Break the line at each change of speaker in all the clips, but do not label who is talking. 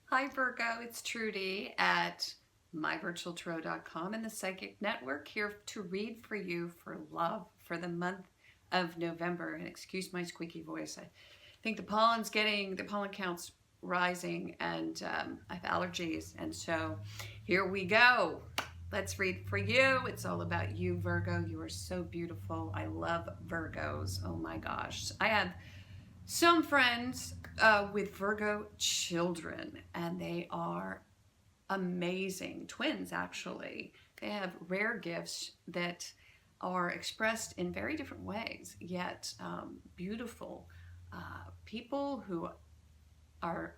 Hi Virgo, it's Trudy at myvirtualtarot.com and the Psychic Network, here to read for you for love for the month of November. And excuse my squeaky voice. I think the pollen count's rising, and I have allergies. And so here we go. Let's read for you. It's all about you, Virgo. You are so beautiful. I love Virgos. Oh my gosh. I have some friends with Virgo children, and they are amazing twins. Actually, they have rare gifts that are expressed in very different ways, yet beautiful people who are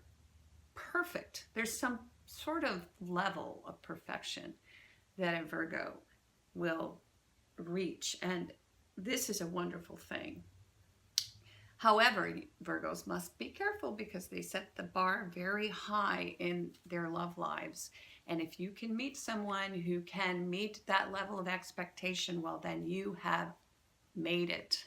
perfect. There's some sort of level of perfection that a Virgo will reach, and this is a wonderful thing. However, Virgos must be careful because they set the bar very high in their love lives. And if you can meet someone who can meet that level of expectation, well, then you have made it.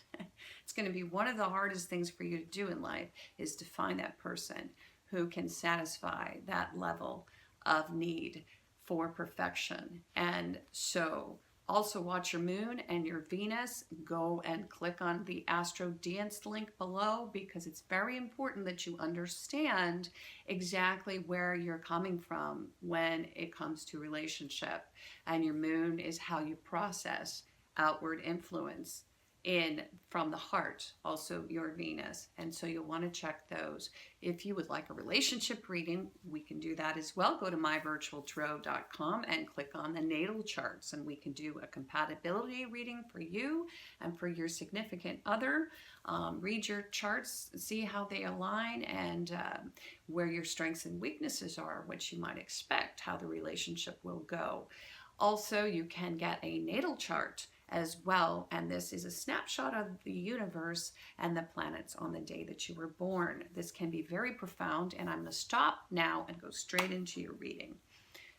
It's going to be one of the hardest things for you to do in life, is to find that person who can satisfy that level of need for perfection. And so also watch your moon and your Venus. Go and click on the Astro Dance link below, because it's very important that you understand exactly where you're coming from when it comes to relationship. And your moon is how you process outward influence from the heart, also your Venus. And so you'll want to check those. If you would like a relationship reading, we can do that as well. Go to myvirtualtarot.com and click on the natal charts, and we can do a compatibility reading for you and for your significant other. Read your charts, see how they align, and where your strengths and weaknesses are, what you might expect, how the relationship will go. Also, you can get a natal chart as well, and this is a snapshot of the universe and the planets on the day that you were born. This can be very profound, and I'm going to stop now and go straight into your reading.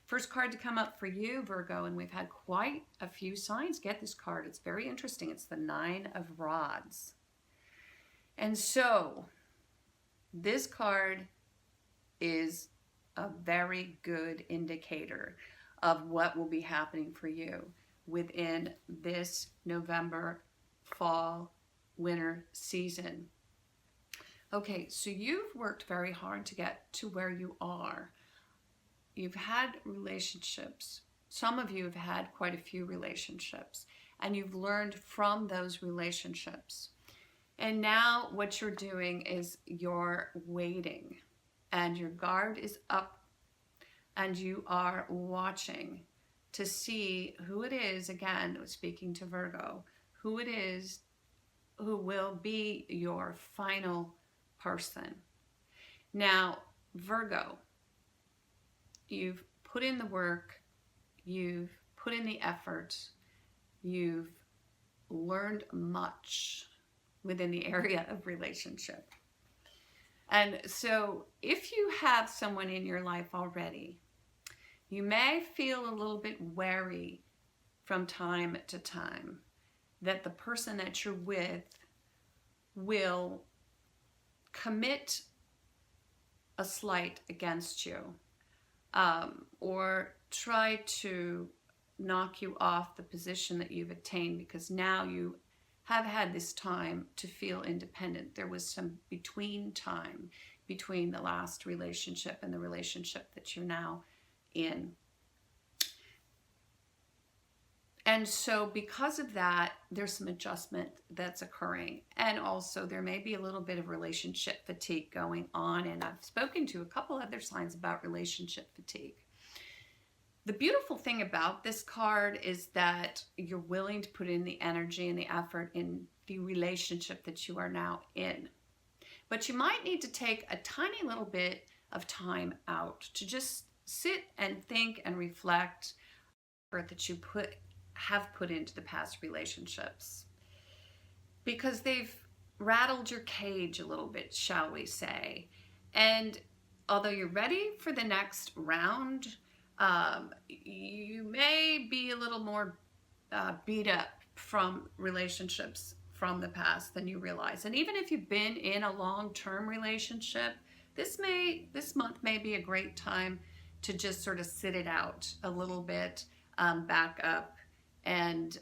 First card to come up for you, Virgo, and we've had quite a few signs get this card. It's very interesting. It's the 9 of Rods. And so this card is a very good indicator of what will be happening for you within this November, fall, winter season. Okay, so you've worked very hard to get to where you are. You've had relationships. Some of you have had quite a few relationships, and you've learned from those relationships. And now what you're doing is you're waiting, and your guard is up, and you are watching to see who it is, again, speaking to Virgo, who it is who will be your final person. Now, Virgo, you've put in the work, you've put in the effort, you've learned much within the area of relationship. And so if you have someone in your life already, you may feel a little bit wary from time to time that the person that you're with will commit a slight against you, or try to knock you off the position that you've attained, because now you have had this time to feel independent. There was some between time between the last relationship and the relationship that you're now in. And so because of that, there's some adjustment that's occurring. And also there may be a little bit of relationship fatigue going on. And I've spoken to a couple other signs about relationship fatigue. The beautiful thing about this card is that you're willing to put in the energy and the effort in the relationship that you are now in. But you might need to take a tiny little bit of time out to just sit and think and reflect that you have put into the past relationships, because they've rattled your cage a little bit, shall we say. And although you're ready for the next round, you may be a little more beat up from relationships from the past than you realize. And even if you've been in a long-term relationship, this month may be a great time to just sort of sit it out a little bit, back up, and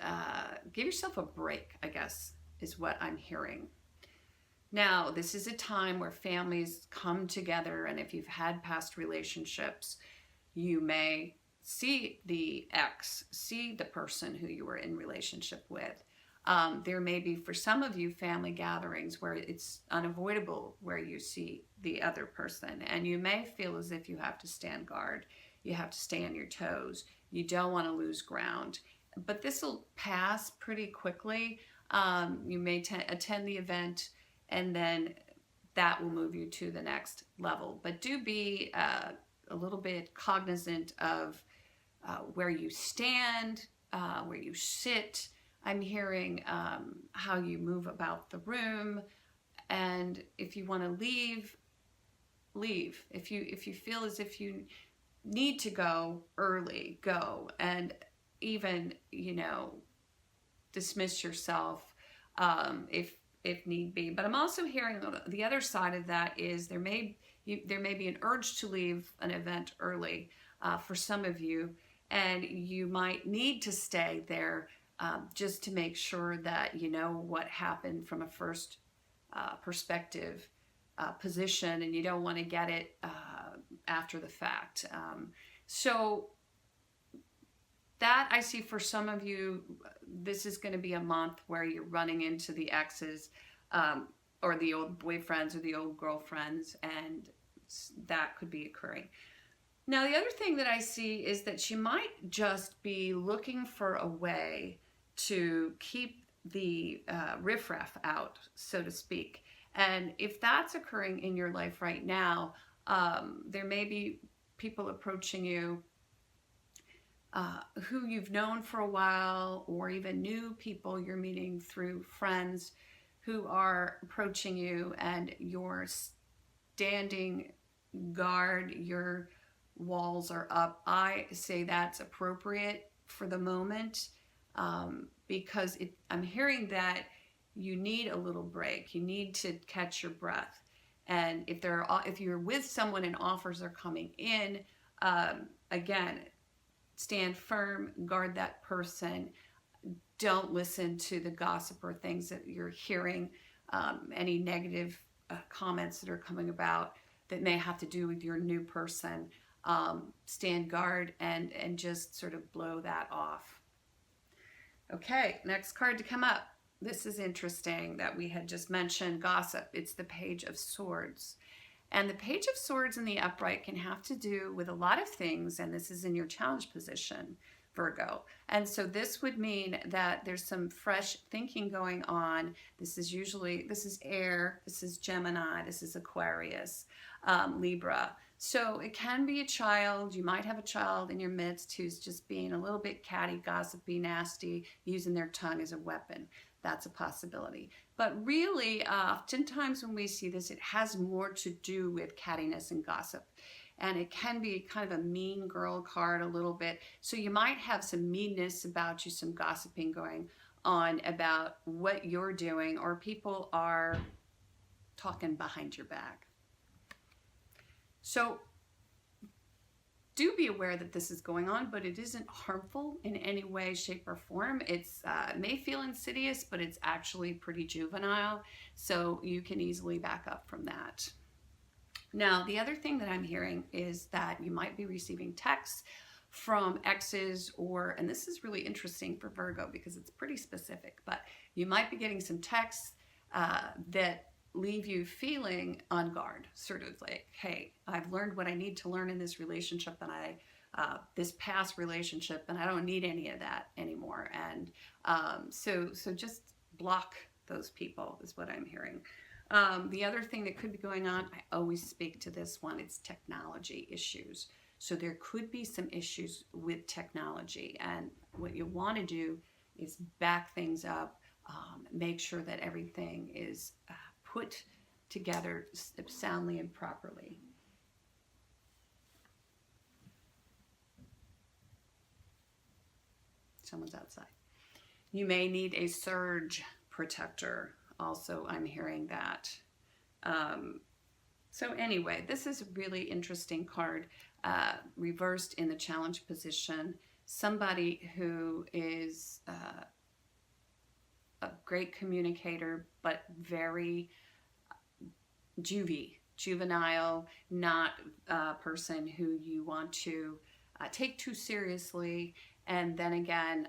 give yourself a break, I guess, is what I'm hearing. Now, this is a time where families come together, and if you've had past relationships, you may see the ex, see the person who you were in relationship with. There may be, for some of you, family gatherings where it's unavoidable where you see the other person, and you may feel as if you have to stand guard. You have to stay on your toes. You don't want to lose ground. But this will pass pretty quickly. You may attend the event, and then that will move you to the next level. But do be a little bit cognizant of where you stand, where you sit. I'm hearing how you move about the room, and if you want to leave, leave. If you feel as if you need to go early, go, and even, you know, dismiss yourself if need be. But I'm also hearing the other side of that is there may be an urge to leave an event early for some of you, and you might need to stay there just to make sure that you know what happened from a first perspective position, and you don't want to get it after the fact. So that I see for some of you, this is going to be a month where you're running into the exes or the old boyfriends or the old girlfriends, and that could be occurring. Now, the other thing that I see is that you might just be looking for a way to keep the riffraff out, so to speak. And if that's occurring in your life right now, there may be people approaching you who you've known for a while, or even new people you're meeting through friends who are approaching you, and you're standing guard, your walls are up. I say that's appropriate for the moment because I'm hearing that you need a little break. You need to catch your breath. And if you're with someone and offers are coming in, again, stand firm, guard that person. Don't listen to the gossip or things that you're hearing, any negative comments that are coming about that may have to do with your new person. Stand guard and just sort of blow that off. Okay, next card to come up. This is interesting that we had just mentioned gossip. It's the Page of Swords. And the Page of Swords in the upright can have to do with a lot of things, and this is in your challenge position, Virgo. And so this would mean that there's some fresh thinking going on. This is air, this is Gemini, this is Aquarius, Libra. So it can be a child. You might have a child in your midst who's just being a little bit catty, gossipy, nasty, using their tongue as a weapon. That's a possibility. But really, oftentimes when we see this, it has more to do with cattiness and gossip. And it can be kind of a mean girl card a little bit. So you might have some meanness about you, some gossiping going on about what you're doing, or people are talking behind your back. So do be aware that this is going on, but it isn't harmful in any way, shape, or form. It may feel insidious, but it's actually pretty juvenile, so you can easily back up from that. Now, the other thing that I'm hearing is that you might be receiving texts from exes, and this is really interesting for Virgo because it's pretty specific, but you might be getting some texts that leave you feeling on guard, sort of like, hey, I've learned what I need to learn in this relationship, and this past relationship, and I don't need any of that anymore. And so just block those people is what I'm hearing. The other thing that could be going on, I always speak to this one, it's technology issues. So there could be some issues with technology, and what you want to do is back things up, make sure that everything is put together soundly and properly. Someone's outside. You may need a surge protector. Also, I'm hearing that. So anyway, this is a really interesting card, reversed in the challenge position. Somebody who is a great communicator, but very juvenile, not a person who you want to take too seriously. And then again,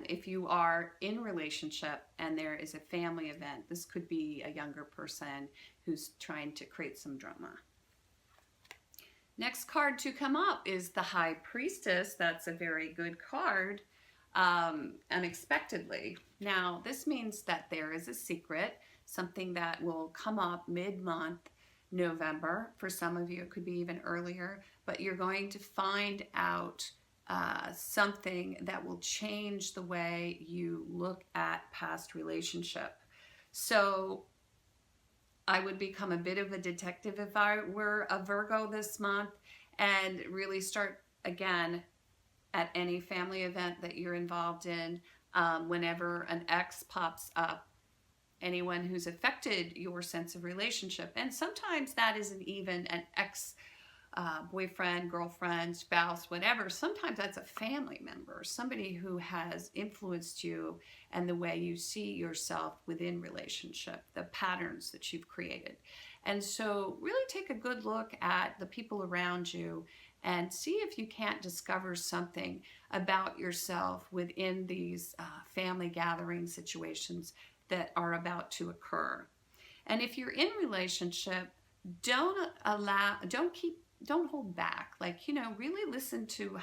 if you are in relationship and there is a family event, this could be a younger person who's trying to create some drama. Next card to come up is the High Priestess. That's a very good card, unexpectedly. Now, this means that there is a secret, something that will come up mid-month November. For some of you, it could be even earlier, but you're going to find out something that will change the way you look at past relationship. So I would become a bit of a detective if I were a Virgo this month and really start again at any family event that you're involved in. Whenever an ex pops up, anyone who's affected your sense of relationship, and sometimes that isn't even an ex boyfriend, girlfriend, spouse, whatever. Sometimes that's a family member, somebody who has influenced you and the way you see yourself within relationship, the patterns that you've created. And so really take a good look at the people around you and see if you can't discover something about yourself within these family gathering situations that are about to occur. And if you're in relationship, don't hold back. Like, really listen to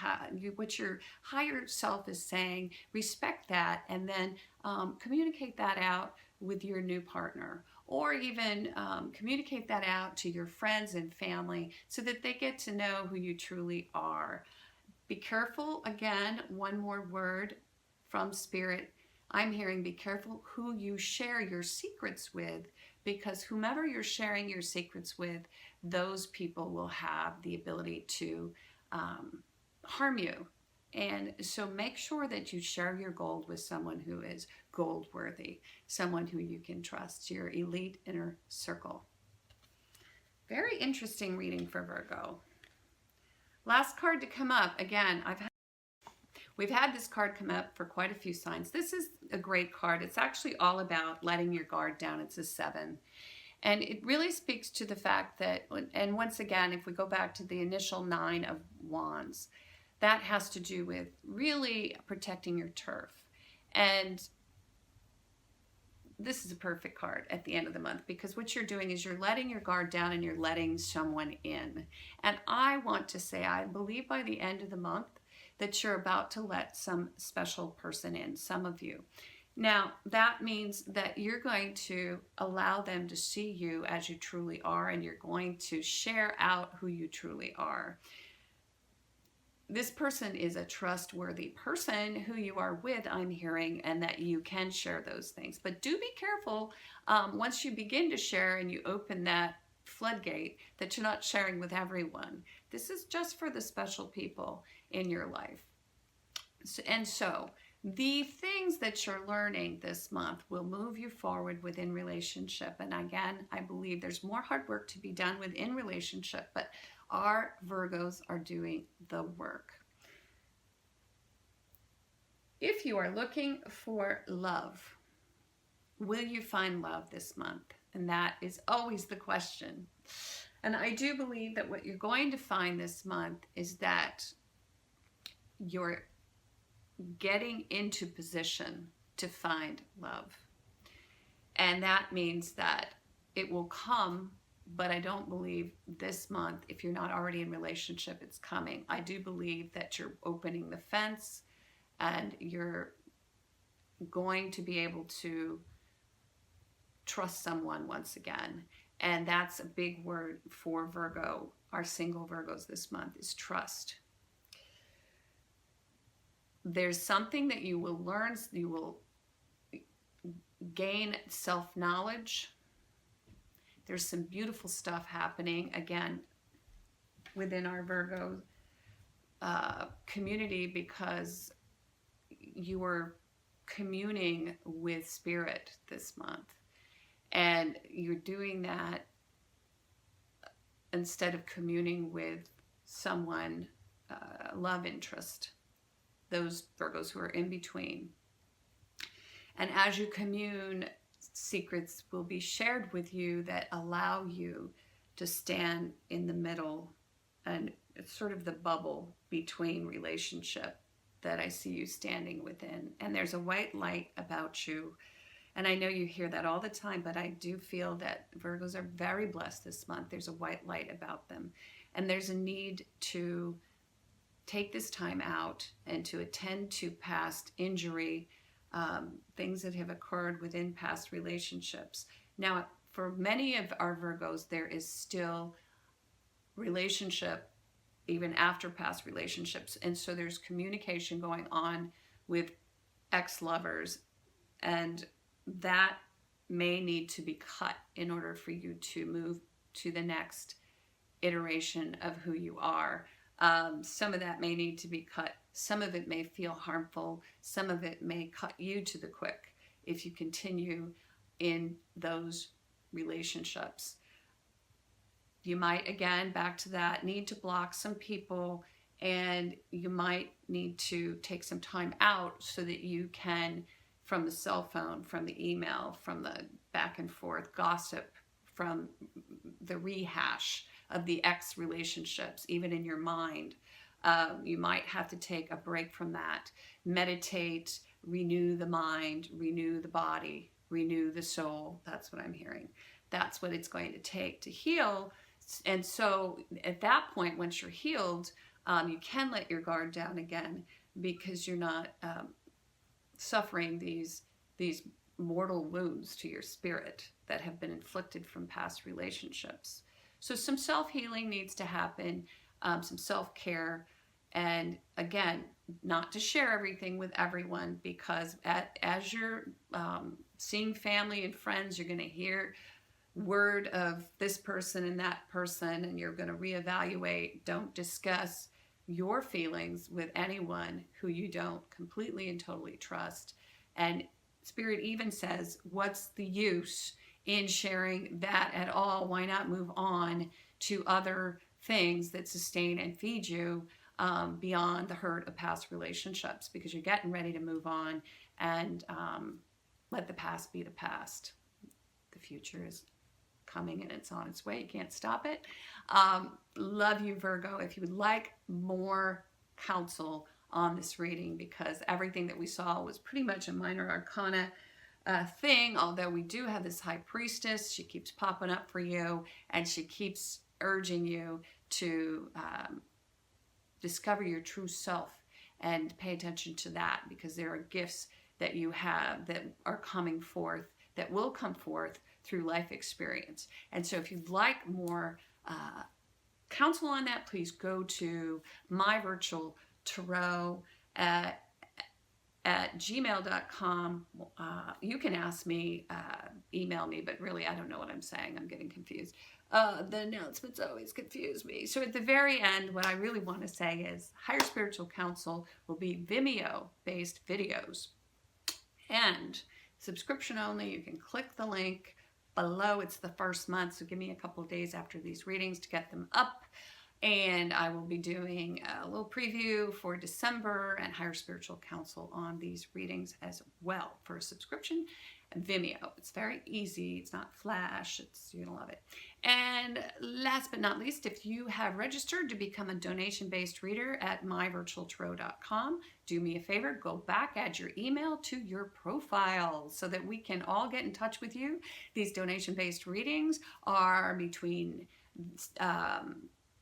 what your higher self is saying, respect that, and then communicate that out with your new partner, or even communicate that out to your friends and family so that they get to know who you truly are. Be careful, again, one more word from Spirit. I'm hearing be careful who you share your secrets with, because whomever you're sharing your secrets with, those people will have the ability to harm you. And so make sure that you share your gold with someone who is gold worthy, someone who you can trust, your elite inner circle. Very interesting reading for Virgo. Last card to come up. Again, we've had this card come up for quite a few signs. This is a great card. It's actually all about letting your guard down. It's a 7. And it really speaks to the fact that, and once again, if we go back to the initial 9 of Wands, that has to do with really protecting your turf. And this is a perfect card at the end of the month, because what you're doing is you're letting your guard down and you're letting someone in. And I want to say, I believe by the end of the month that you're about to let some special person in, some of you. Now, that means that you're going to allow them to see you as you truly are, and you're going to share out who you truly are. This person is a trustworthy person who you are with, I'm hearing, and that you can share those things. But do be careful once you begin to share and you open that floodgate, that you're not sharing with everyone. This is just for the special people in your life. So the things that you're learning this month will move you forward within relationship. And again, I believe there's more hard work to be done within relationship, but our Virgos are doing the work. If you are looking for love, will you find love this month? And that is always the question. And I do believe that what you're going to find this month is that you're getting into position to find love. And that means that it will come, but I don't believe this month, if you're not already in relationship, it's coming. I do believe that you're opening the fence and you're going to be able to trust someone once again. And that's a big word for Virgo. Our single Virgos this month is trust. There's something that you will learn, you will gain self-knowledge. There's some beautiful stuff happening, again, within our Virgo community, because you are communing with spirit this month. And you're doing that instead of communing with someone, love interest, those Virgos who are in between. And as you commune, secrets will be shared with you that allow you to stand in the middle, and it's sort of the bubble between relationship that I see you standing within. And there's a white light about you. And I know you hear that all the time, but I do feel that Virgos are very blessed this month. There's a white light about them. And there's a need to take this time out and to attend to past injury, things that have occurred within past relationships. Now, for many of our Virgos, there is still relationship even after past relationships. And so there's communication going on with ex-lovers, and that may need to be cut in order for you to move to the next iteration of who you are. Some of that may need to be cut. Some of it may feel harmful. Some of it may cut you to the quick if you continue in those relationships. You might, again, back to that, need to block some people, and you might need to take some time out so that you can, from the cell phone, from the email, from the back and forth gossip, from the rehash of the ex relationships, even in your mind, you might have to take a break from that. Meditate, renew the mind, renew the body, renew the soul. That's what I'm hearing. That's what it's going to take to heal. And so at that point, once you're healed, you can let your guard down again, because you're not suffering these mortal wounds to your spirit that have been inflicted from past relationships. So some self-healing needs to happen, some self-care, and again, not to share everything with everyone, because as you're seeing family and friends, you're going to hear word of this person and that person, and you're going to reevaluate. Don't discuss your feelings with anyone who you don't completely and totally trust. And Spirit even says, what's the use in sharing that at all? Why not move on to other things that sustain and feed you beyond the hurt of past relationships, because you're getting ready to move on and let the past be the past. The future is coming and it's on its way. You can't stop it. Love you, Virgo. If you would like more counsel on this reading, because everything that we saw was pretty much a minor arcana thing, although we do have this high priestess. She keeps popping up for you, and she keeps urging you to discover your true self and pay attention to that, because there are gifts that you have that are coming forth, that will come forth through life experience. And so if you'd like more counsel on that, please go to my virtual tarot at gmail.com. You can ask me, email me, but really I don't know what I'm saying. I'm getting confused. The announcements always confuse me. So at the very end, what I really want to say is Higher Spiritual Counsel will be Vimeo-based videos. And subscription only. You can click the link below. It's the first month, so give me a couple of days after these readings to get them up. And I will be doing a little preview for December and Higher Spiritual Counsel on these readings as well for a subscription. Vimeo. It's very easy. It's not flash. You're going to love it. And last but not least, if you have registered to become a donation-based reader at myvirtualtarot.com, do me a favor, go back, add your email to your profile so that we can all get in touch with you. These donation-based readings are between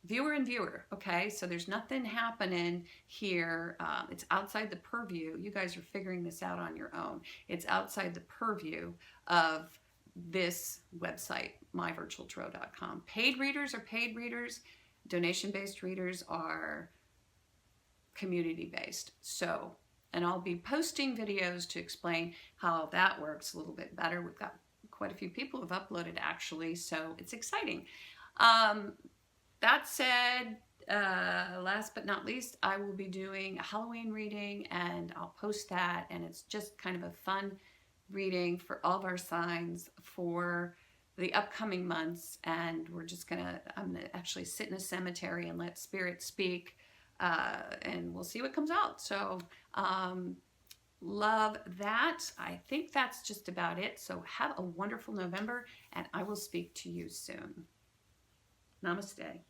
viewer and viewer, okay? So there's nothing happening here. It's outside the purview. You guys are figuring this out on your own. It's outside the purview of this website, myvirtualtarot.com. Paid readers are paid readers. Donation-based readers are community-based. So, and I'll be posting videos to explain how that works a little bit better. We've got quite a few people who've uploaded, actually, so it's exciting. That said, last but not least, I will be doing a Halloween reading, and I'll post that, and it's just kind of a fun reading for all of our signs for the upcoming months, and I'm gonna actually sit in a cemetery and let spirit speak, and we'll see what comes out. So love that. I think that's just about it. So have a wonderful November, and I will speak to you soon. Namaste.